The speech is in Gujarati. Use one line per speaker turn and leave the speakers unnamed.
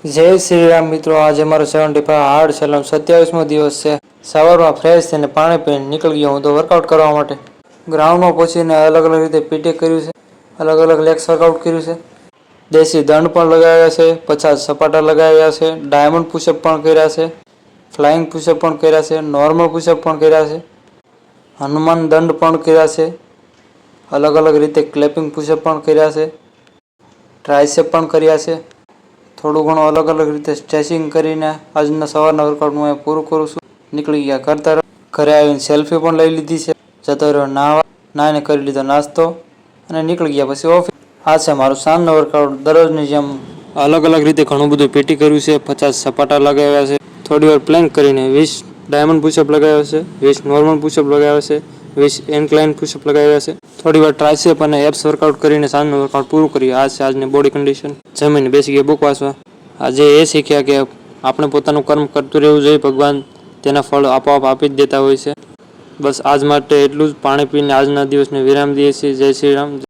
જય શ્રી રામ મિત્રો, આજે મારો 75 હાર્ડ ચેલેન્જ 27મો દિવસ છે। સવારમાં ફ્રેશ થઈને પાણી પીને નીકળી ગયો હું તો વર્કઆઉટ કરવા માટે। ગ્રાઉન્ડમાં પહોંચીને અલગ અલગ રીતે પીટી કર્યું છે, અલગ અલગ લેગ્સ વર્કઆઉટ કર્યું છે, દેશી દંડ પણ લગાવ્યા છે, 50 સપાટા લગાવ્યા છે, ડાયમંડ પુશઅપ પણ કર્યા છે, ફ્લાઇંગ પુશઅપ પણ કર્યા છે, નોર્મલ પુશઅપ પણ કર્યા છે, હનુમાન દંડ પણ કર્યા છે, અલગ અલગ રીતે ક્લેપિંગ પુશઅપ પણ કર્યા છે, ટ્રાઇસેપ પણ કર્યા છે। થોડું ઘણું અલગ અલગ રીતે સ્ટ્રેચિંગ કરીને આજના સવારના વર્કઆઉટ હું પૂરું કરું છું। નીકળી ગયા ઘર તરફ। ઘરે આવીને સેલ્ફી પણ લઈ લીધી છે। જતો રહ્યો નાહીને કરી લીધો નાસ્તો અને નીકળી ગયા પછી ઓફિસ। આ છે મારું સાંજનું વર્કઆઉટ। દરરોજની જેમ અલગ અલગ રીતે ઘણું બધું પીટી કર્યું છે, 50 સપાટા લગાવ્યા છે, થોડી વાર પ્લેન્ક કરીને 20 ડાયમંડ પુશઅપ લગાવ્યા છે, 20 નોર્મલ પુશઅપ લગાવ્યા છે, 20 ઇન્ક્લાઇન પુશઅપ લગાવ્યા છે, થોડી વાર ટ્રાઇસેપ અને એપ્સ વર્કઆઉટ કરીને સાંજનું વર્કઆઉટ પૂરું કર્યું। આ છે આજની બોડી કન્ડિશન। જમીને બેસી ગયા બુક વાંચવા। આજે એ શીખ્યા કે આપણે પોતાનું કર્મ કરતું રહેવું જોઈએ, ભગવાન તેના ફળ આપોઆપ આપી જ દેતા હોય છે। બસ આજ માટે એટલું જ। પાણી પીને આજના દિવસને વિરામ દઈએ છીએ। જય શ્રી રામ।